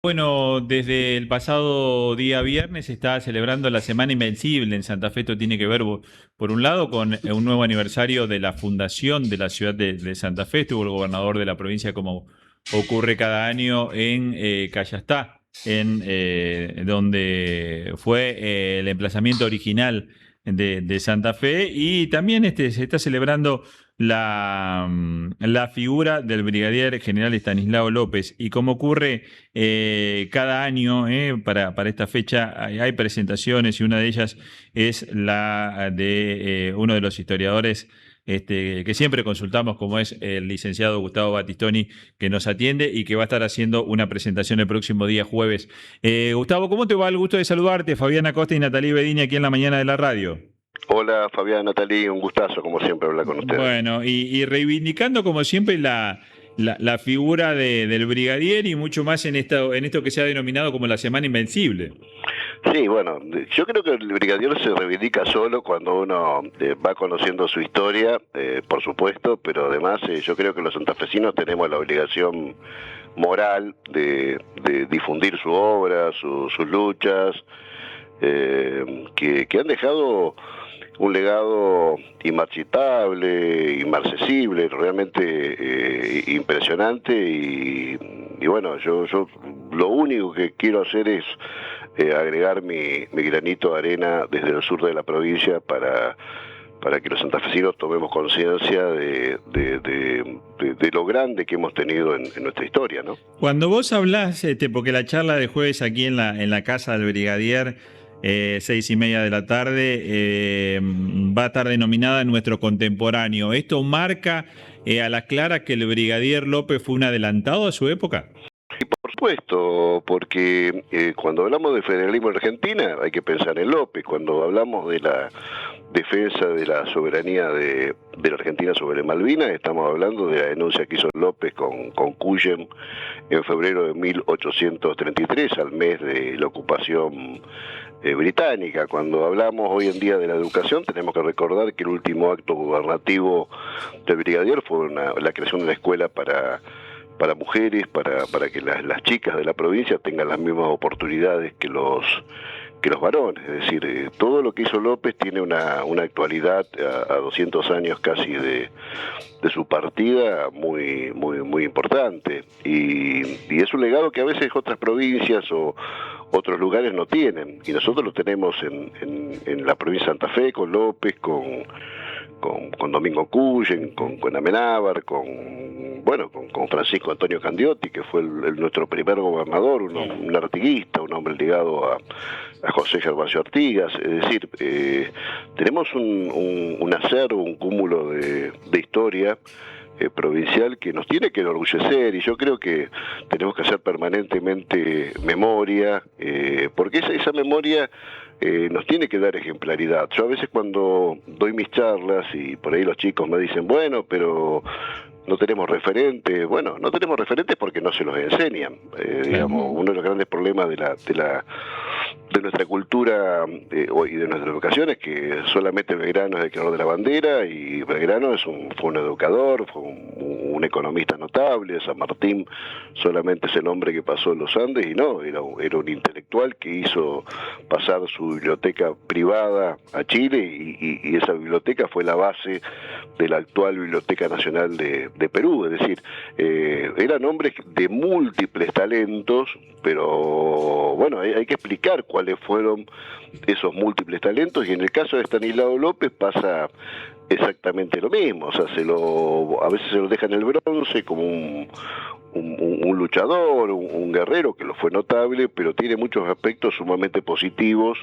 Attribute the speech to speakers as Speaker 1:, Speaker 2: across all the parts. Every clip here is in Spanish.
Speaker 1: Bueno, desde el pasado día viernes se está celebrando la Semana Invencible en Santa Fe. Esto tiene que ver, por un lado, con un nuevo aniversario de la fundación de la ciudad de Santa Fe. Estuvo el gobernador de la provincia, como ocurre cada año, en Cayastá, donde fue el emplazamiento original de Santa Fe. Y también se está celebrando la figura del brigadier general Estanislao López. Y como ocurre cada año, para esta fecha, hay presentaciones, y una de ellas es la de uno de los historiadores que siempre consultamos, como es el licenciado Gustavo Battistoni, que nos atiende y que va a estar haciendo una presentación el próximo día jueves. Gustavo, ¿cómo te va? El gusto de saludarte. Fabián Acosta y Natalí Bedini aquí en la mañana de la radio.
Speaker 2: Hola Fabián, Natalí, un gustazo como siempre hablar con ustedes.
Speaker 1: Bueno, y reivindicando como siempre la figura del brigadier, y mucho más en esto que se ha denominado como la Semana Invencible.
Speaker 2: Sí, bueno, yo creo que el brigadier se reivindica solo cuando uno va conociendo su historia, por supuesto, pero además yo creo que los santafesinos tenemos la obligación moral de difundir su obra, sus luchas, que han dejado un legado inmarchitable, inmarcesible, realmente impresionante y bueno, yo lo único que quiero hacer es agregar mi granito de arena desde el sur de la provincia para que los santafesinos tomemos conciencia de lo grande que hemos tenido en nuestra historia, ¿no?
Speaker 1: Cuando vos hablás, porque la charla de jueves aquí en la casa del brigadier, 6:30 de la tarde, va a estar denominada Nuestro Contemporáneo. ¿Esto marca a las claras que el brigadier López fue un adelantado a su época?
Speaker 2: Por supuesto, porque cuando hablamos de federalismo en Argentina hay que pensar en López. Cuando hablamos de la defensa de la soberanía de la Argentina sobre Malvinas, estamos hablando de la denuncia que hizo López con Cuyen en febrero de 1833, al mes de la ocupación británica. Cuando hablamos hoy en día de la educación, tenemos que recordar que el último acto gubernativo del brigadier fue la creación de una escuela para mujeres, para que las chicas de la provincia tengan las mismas oportunidades que los varones. Es decir, todo lo que hizo López tiene una actualidad a 200 años casi de su partida muy importante. Y es un legado que a veces otras provincias o otros lugares no tienen. Y nosotros lo tenemos en la provincia de Santa Fe, con López, con Domingo Cuyen, con Amenábar, con Francisco Antonio Candiotti, que fue nuestro primer gobernador, un artiguista, un hombre ligado a José Gervasio Artigas. Es decir, tenemos un acervo, un cúmulo de historia provincial que nos tiene que enorgullecer, y yo creo que tenemos que hacer permanentemente memoria, porque esa memoria nos tiene que dar ejemplaridad. Yo a veces cuando doy mis charlas y por ahí los chicos me dicen, bueno, pero no tenemos referentes. Bueno, no tenemos referentes porque no se los enseñan. Digamos, uno de los grandes problemas de nuestra cultura y de nuestra educación es que solamente Belgrano es el creador de la bandera, y Belgrano fue un educador, fue un economista notable. San Martín solamente es el hombre que pasó en los Andes, y no, era un intelectual que hizo pasar su biblioteca privada a Chile, y esa biblioteca fue la base de la actual Biblioteca Nacional de Perú. Es decir, eran hombres de múltiples talentos, pero bueno, hay que explicar cuáles fueron esos múltiples talentos, y en el caso de Estanislao López pasa exactamente lo mismo. O sea, a veces se lo deja en el bronce como un luchador, un guerrero que lo fue notable, pero tiene muchos aspectos sumamente positivos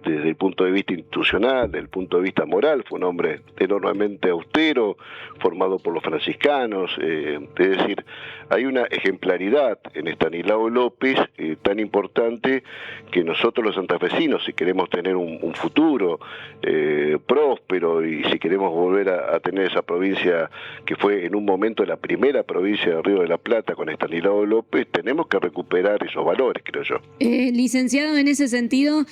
Speaker 2: desde el punto de vista institucional, desde el punto de vista moral. Fue un hombre enormemente austero, formado por los franciscanos. Es decir, hay una ejemplaridad en Estanislao López tan importante, que nosotros los santafesinos, si queremos tener un futuro próspero, y si queremos volver a tener esa provincia que fue en un momento la primera provincia del Río de la Plata con Estanislao López, tenemos que recuperar esos valores, creo yo.
Speaker 3: Licenciado, en ese sentido,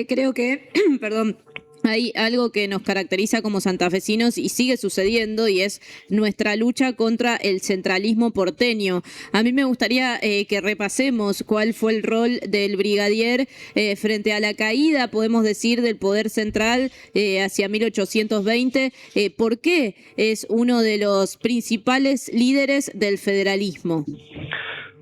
Speaker 3: creo que, perdón, Hay algo que nos caracteriza como santafesinos y sigue sucediendo, y es nuestra lucha contra el centralismo porteño. A mí me gustaría que repasemos cuál fue el rol del brigadier frente a la caída, podemos decir, del poder central hacia 1820. ¿Por qué es uno de los principales líderes del federalismo?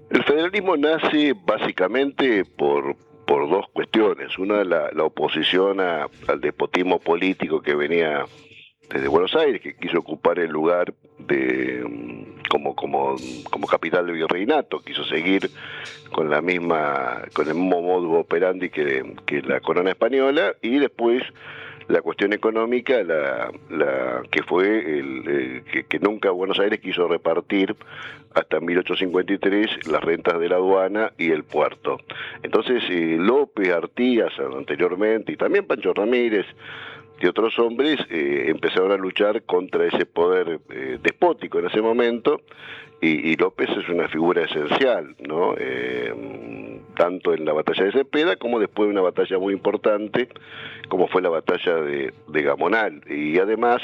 Speaker 2: El federalismo nace básicamente por dos cuestiones. Una, la oposición al despotismo político que venía desde Buenos Aires, que quiso ocupar el lugar como capital del virreinato, quiso seguir con el mismo modus operandi que la corona española, y después la cuestión económica, que fue que nunca Buenos Aires quiso repartir hasta 1853 las rentas de la aduana y el puerto. Entonces López, Artigas anteriormente, y también Pancho Ramírez y otros hombres empezaron a luchar contra ese poder despótico en ese momento, y López es una figura esencial, ¿no? Tanto en la batalla de Cepeda como después de una batalla muy importante como fue la batalla de Gamonal. Y además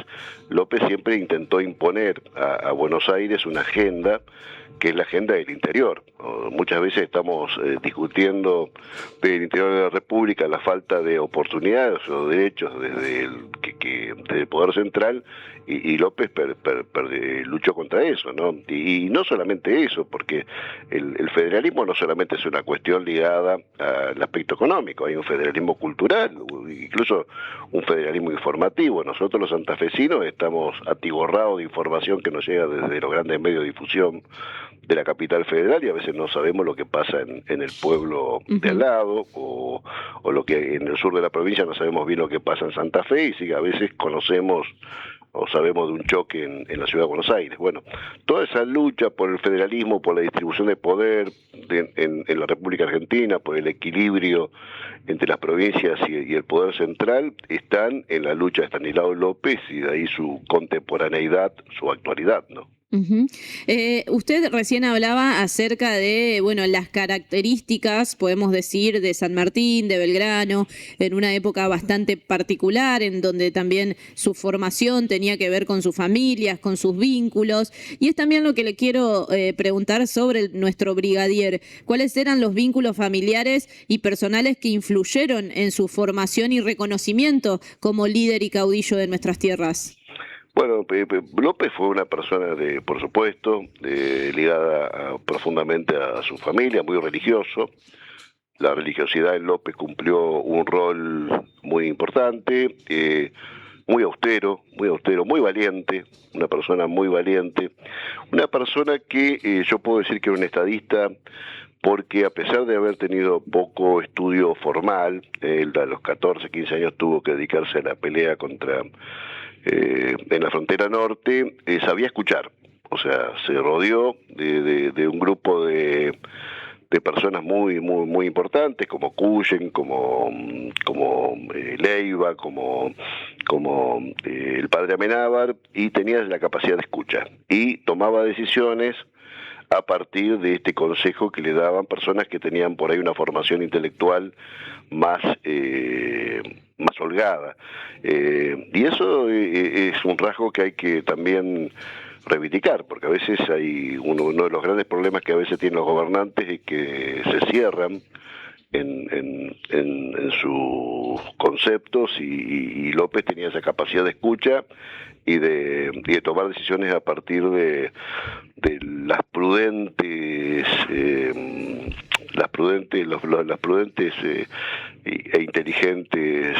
Speaker 2: López siempre intentó imponer a Buenos Aires una agenda que es la agenda del interior. Muchas veces estamos discutiendo del interior de la República la falta de oportunidades o derechos desde el poder central, y López luchó contra eso, ¿no? Y no solamente eso, porque el federalismo no solamente es una cuestión ligada al aspecto económico, hay un federalismo cultural, incluso un federalismo informativo. Nosotros los santafesinos estamos atiborrados de información que nos llega desde los grandes medios de difusión de la capital federal, y a veces no sabemos lo que pasa en el pueblo de al lado, o lo que en el sur de la provincia no sabemos bien lo que pasa en Santa Fe, y sí, a veces conocemos o sabemos de un choque en la ciudad de Buenos Aires. Bueno, toda esa lucha por el federalismo, por la distribución de poder en la República Argentina, por el equilibrio entre las provincias y el poder central, están en la lucha de Estanislao López, y de ahí su contemporaneidad, su actualidad, ¿no?
Speaker 3: Usted recién hablaba acerca de, bueno, las características, podemos decir, de San Martín, de Belgrano, en una época bastante particular, en donde también su formación tenía que ver con sus familias, con sus vínculos, y es también lo que le quiero preguntar sobre nuestro brigadier. ¿Cuáles eran los vínculos familiares y personales que influyeron en su formación y reconocimiento como líder y caudillo de nuestras tierras?
Speaker 2: Bueno, López fue una persona, por supuesto, ligada profundamente a su familia, muy religioso. La religiosidad en López cumplió un rol muy importante, muy austero, muy valiente, una persona muy valiente, una persona que yo puedo decir que era un estadista, porque a pesar de haber tenido poco estudio formal, él a los 14, 15 años tuvo que dedicarse a la pelea en la frontera norte, sabía escuchar, o sea, se rodeó de un grupo de personas muy importantes, como Cuyen, como Leiva, como el padre Amenábar, y tenía la capacidad de escucha, y tomaba decisiones a partir de este consejo que le daban personas que tenían por ahí una formación intelectual más holgada. Y eso es un rasgo que hay que también reivindicar, porque a veces hay uno de los grandes problemas que a veces tienen los gobernantes es que se cierran en sus conceptos, y López tenía esa capacidad de escucha y de tomar decisiones a partir de las prudentes e inteligentes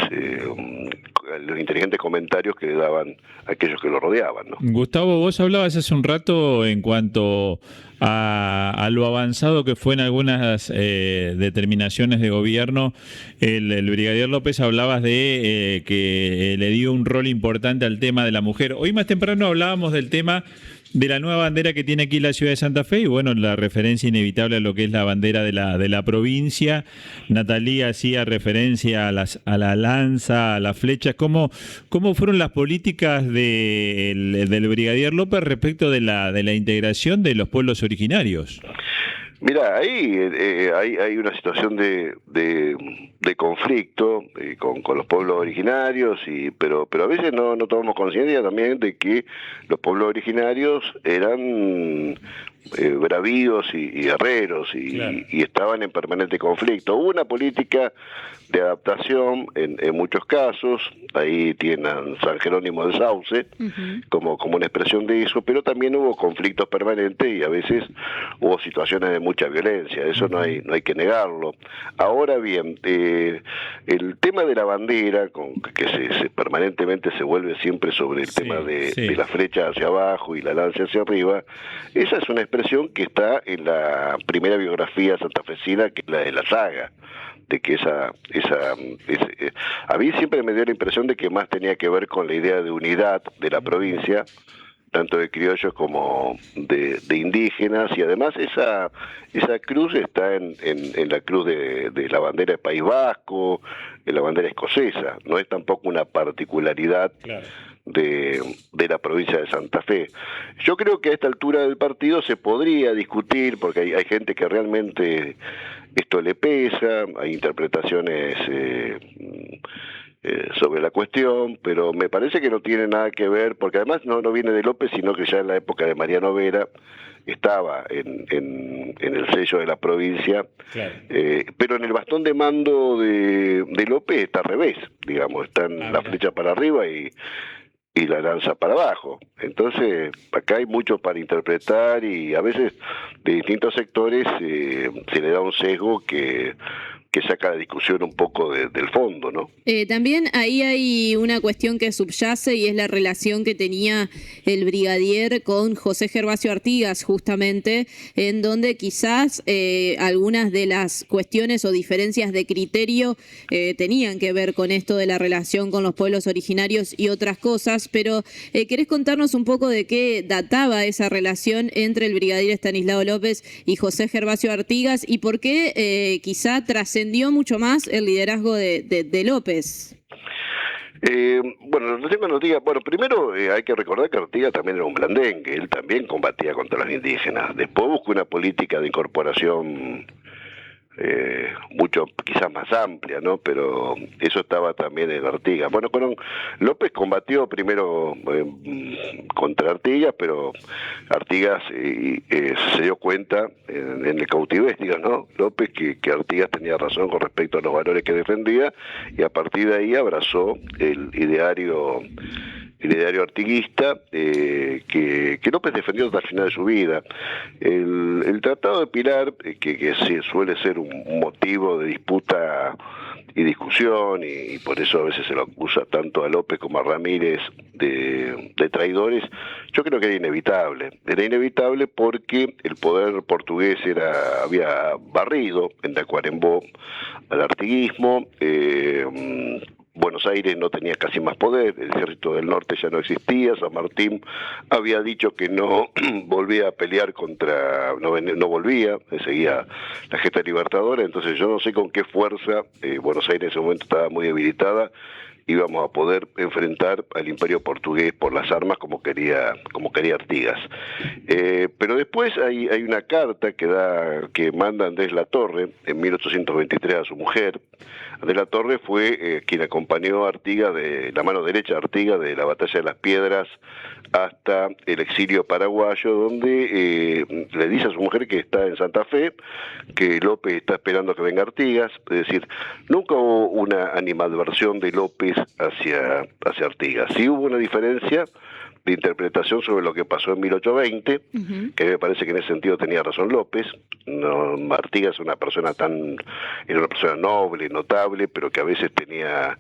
Speaker 2: los inteligentes comentarios que le daban a aquellos que lo rodeaban, ¿no?
Speaker 1: Gustavo, vos hablabas hace un rato en cuanto a lo avanzado que fue en algunas determinaciones de gobierno. El brigadier López, hablabas de que le dio un rol importante al tema de la mujer. Hoy más temprano hablábamos del tema de la nueva bandera que tiene aquí la ciudad de Santa Fe, y bueno, la referencia inevitable a lo que es la bandera de la provincia. Natalia hacía referencia a la lanza, a las flechas. ¿Cómo fueron las políticas del brigadier López respecto de la integración de los pueblos originarios?
Speaker 2: Mira, ahí hay una situación de conflicto con los pueblos originarios, pero a veces no tomamos conciencia también de que los pueblos originarios eran bravíos y guerreros
Speaker 1: Claro.
Speaker 2: y estaban en permanente conflicto. Hubo una política de adaptación en muchos casos, ahí tienen San Jerónimo de Sauce
Speaker 3: Ujú.
Speaker 2: como una expresión de eso, pero también hubo conflictos permanentes y a veces hubo situaciones de mucha violencia, eso no hay que negarlo. Ahora bien, el tema de la bandera, que permanentemente se vuelve siempre sobre el tema
Speaker 1: Sí.
Speaker 2: de la flecha hacia abajo y la lanza hacia arriba, esa es una expresión que está en la primera biografía santafesina, que es la de la saga, de que a mí siempre me dio la impresión de que más tenía que ver con la idea de unidad de la provincia, tanto de criollos como de indígenas, y además esa cruz está en la cruz de la bandera del País Vasco, en la bandera escocesa, no es tampoco una particularidad
Speaker 1: Claro.
Speaker 2: de la provincia de Santa Fe. Yo creo que a esta altura del partido se podría discutir, porque hay gente que realmente esto le pesa, hay interpretaciones sobre la cuestión, pero me parece que no tiene nada que ver, porque además no viene de López, sino que ya en la época de Mariano Vera estaba en el sello de la provincia,
Speaker 1: Claro.
Speaker 2: pero en el bastón de mando de López está al revés, digamos, están la
Speaker 1: Mira.
Speaker 2: flecha para arriba y la lanza para abajo. Entonces, acá hay mucho para interpretar y a veces de distintos sectores se le da un sesgo que saca la discusión un poco del fondo, ¿no?
Speaker 3: También ahí hay una cuestión que subyace y es la relación que tenía el brigadier con José Gervasio Artigas, justamente, en donde quizás algunas de las cuestiones o diferencias de criterio tenían que ver con esto de la relación con los pueblos originarios y otras cosas, pero ¿querés contarnos un poco de qué databa esa relación entre el brigadier Estanislao López y José Gervasio Artigas y por qué quizá trascendió mucho más el liderazgo de López?
Speaker 2: Bueno, no tengo noticias. Bueno, primero hay que recordar que Artigas también era un blandengue, él también combatía contra los indígenas. Después buscó una política de incorporación mucho quizás más amplia, ¿no? Pero eso estaba también en Artigas. Bueno, López combatió primero contra Artigas, pero Artigas se dio cuenta en el cautiverio, ¿no? López que Artigas tenía razón con respecto a los valores que defendía y a partir de ahí abrazó el ideario artiguista que López defendió hasta el final de su vida. El Tratado de Pilar, que suele ser un motivo de disputa y discusión, y por eso a veces se lo acusa tanto a López como a Ramírez de traidores, yo creo que era inevitable. Era inevitable porque el poder portugués había barrido en Tacuarembó al artiguismo. Buenos Aires no tenía casi más poder, el ejército del norte ya no existía, San Martín había dicho que no volvía a pelear no volvía, seguía la gesta libertadora, entonces yo no sé con qué fuerza, Buenos Aires en ese momento estaba muy debilitada, íbamos a poder enfrentar al imperio portugués por las armas como quería Artigas. Pero después hay una carta que manda Andrés Latorre en 1823 a su mujer. Andrés Latorre fue quien acompañó a Artigas, de la mano derecha de Artigas, de la batalla de las Piedras hasta el exilio paraguayo, donde le dice a su mujer que está en Santa Fe, que López está esperando que venga Artigas, es decir, nunca hubo una animadversión de López hacia Artigas. Sí hubo una diferencia de interpretación sobre lo que pasó en 1820, que me parece que en ese sentido tenía razón López. No, Artigas era una persona noble, notable, pero que a veces tenía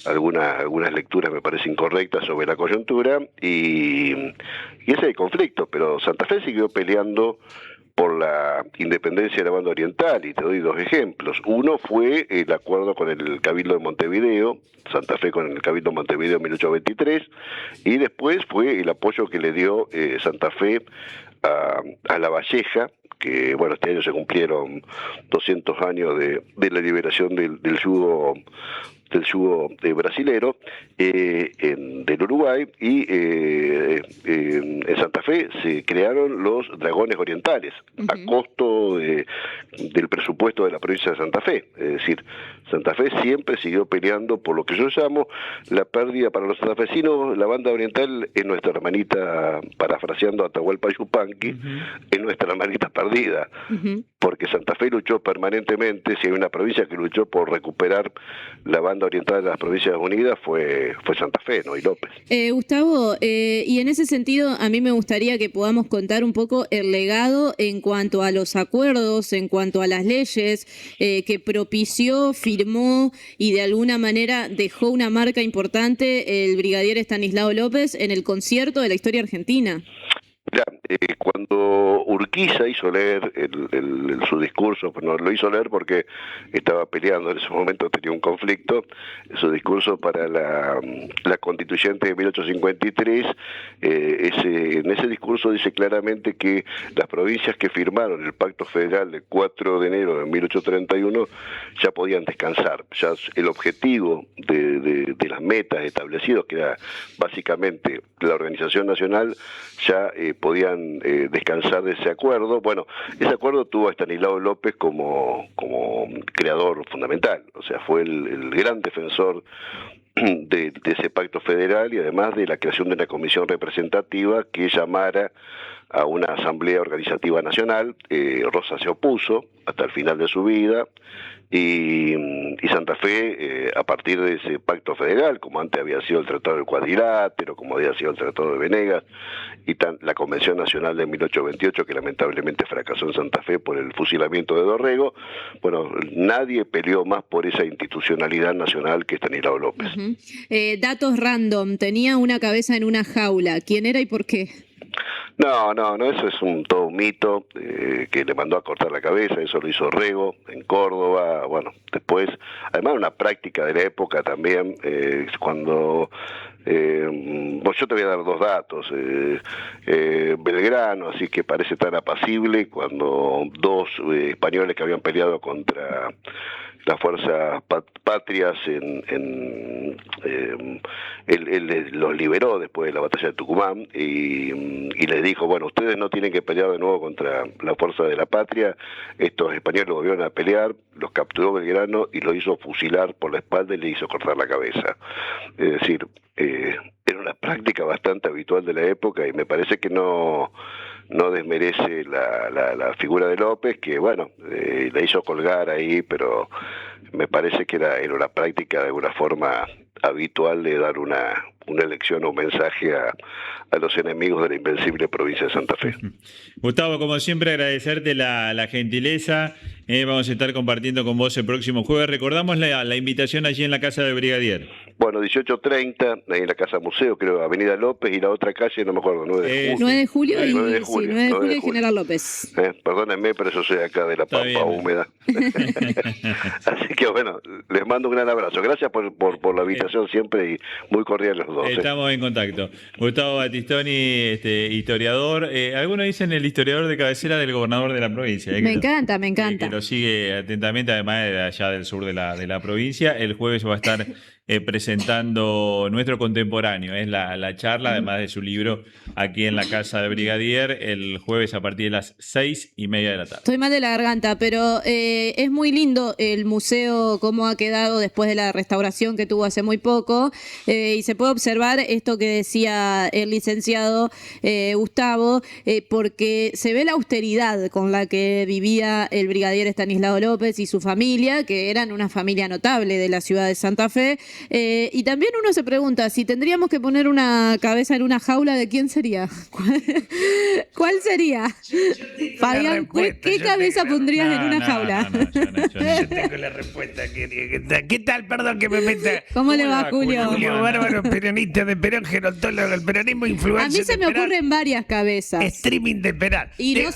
Speaker 2: algunas lecturas, me parece, incorrectas sobre la coyuntura, y ese es el conflicto, pero Santa Fe siguió peleando por la independencia de la banda oriental, y te doy dos ejemplos. Uno fue el acuerdo con el Cabildo de Montevideo, Santa Fe con el Cabildo de Montevideo en 1823, y después fue el apoyo que le dio Santa Fe a La Valleja, que bueno, este año se cumplieron 200 años de la liberación del yugo yugo brasilero del Uruguay, y en Santa Fe se crearon los dragones orientales a costo del presupuesto de la provincia de Santa Fe. Es decir, Santa Fe siempre siguió peleando por lo que yo llamo la pérdida para los santafesinos. La banda oriental es nuestra hermanita, parafraseando a Atahualpa Yupanqui, es nuestra hermanita perdida, porque Santa Fe luchó permanentemente. Si hay una provincia que luchó por recuperar la banda oriental de las Provincias Unidas, fue Santa Fe, ¿no? Y López.
Speaker 3: Gustavo, y en ese sentido a mí me gustaría que podamos contar un poco el legado en cuanto a los acuerdos, en cuanto a las leyes que propició, firmó y de alguna manera dejó una marca importante el brigadier Estanislao López en el concierto de la historia argentina.
Speaker 2: Mirá, cuando Urquiza hizo leer su discurso, pues no lo hizo leer porque estaba peleando, en ese momento tenía un conflicto, su discurso para la constituyente de 1853, en ese discurso dice claramente que las provincias que firmaron el Pacto Federal del 4 de enero de 1831 ya podían descansar. Ya el objetivo de las metas establecidas, que era básicamente la organización nacional, ya podían descansar de ese acuerdo. Bueno, ese acuerdo tuvo a Estanislao López como creador fundamental, o sea, fue el gran defensor de ese pacto federal, y además de la creación de una comisión representativa que llamara a una asamblea organizativa nacional. Rosa se opuso hasta el final de su vida, y Santa Fe, a partir de ese pacto federal, como antes había sido el Tratado del Cuadrilátero, como había sido el Tratado de Venegas, y la Convención Nacional de 1828, que lamentablemente fracasó en Santa Fe por el fusilamiento de Dorrego, bueno, nadie peleó más por esa institucionalidad nacional que Estanislao López.
Speaker 3: Datos random, tenía una cabeza en una jaula. ¿Quién era y por qué?
Speaker 2: No, eso es todo un mito, que le mandó a cortar la cabeza. Eso lo hizo Rego en Córdoba. Bueno, después, además una práctica de la época también, cuando... yo te voy a dar dos datos. Belgrano, así que parece tan apacible, cuando dos españoles que habían peleado contra las fuerzas patrias, él los liberó después de la batalla de Tucumán, y les dijo, bueno, ustedes no tienen que pelear de nuevo contra la fuerza de la patria. Estos españoles lo volvieron a pelear, los capturó Belgrano y lo hizo fusilar por la espalda y le hizo cortar la cabeza. Es decir, era una práctica bastante habitual de la época, y me parece que no desmerece la figura de López, que bueno, la hizo colgar ahí, pero me parece que era una práctica de alguna forma habitual de dar una elección o un mensaje a los enemigos de la invencible provincia de Santa Fe.
Speaker 1: Gustavo, como siempre, agradecerte la gentileza. Vamos a estar compartiendo con vos el próximo jueves. Recordamos la invitación allí en la Casa del Brigadier.
Speaker 2: Bueno, 18:30, ahí en la Casa Museo, creo, Avenida López, y la otra calle, no me acuerdo, 9 de julio.
Speaker 3: 9 de julio y
Speaker 2: 9 de julio,
Speaker 3: sí, 9 de julio y General López.
Speaker 2: Perdónenme, pero yo soy acá de la
Speaker 1: Está
Speaker 2: Pampa
Speaker 1: bien.
Speaker 2: Húmeda. Así que bueno, les mando un gran abrazo. Gracias por la invitación siempre, y muy cordial los dos.
Speaker 1: Estamos en contacto. Gustavo Battistoni, historiador. Algunos dicen el historiador de cabecera del gobernador de la provincia.
Speaker 3: Me encanta, me encanta.
Speaker 1: Que lo sigue atentamente, además de allá del sur de la provincia. El jueves va a estar presentando nuestro contemporáneo. Es la charla, además de su libro, aquí en la Casa de Brigadier, el jueves a partir de las 6:30 de la tarde.
Speaker 3: Estoy mal de la garganta, pero es muy lindo el museo, cómo ha quedado después de la restauración que tuvo hace muy poco, y se puede observar esto que decía el licenciado Gustavo, porque se ve la austeridad con la que vivía el brigadier Estanislao López y su familia, que eran una familia notable de la ciudad de Santa Fe. Y también uno se pregunta, si tendríamos que poner una cabeza en una jaula, ¿de quién sería? ¿Cuál sería? Fabián, ¿qué cabeza pondrías en una jaula?
Speaker 4: Yo tengo la respuesta. ¿Qué tal? Perdón que me meta.
Speaker 3: ¿Cómo le va, Julio?
Speaker 4: Julio Bárbaro, peronista de Perón, gerontólogo del peronismo, influencer.
Speaker 3: A mí se me ocurren varias cabezas.
Speaker 4: Streaming de Perón.
Speaker 3: Y no son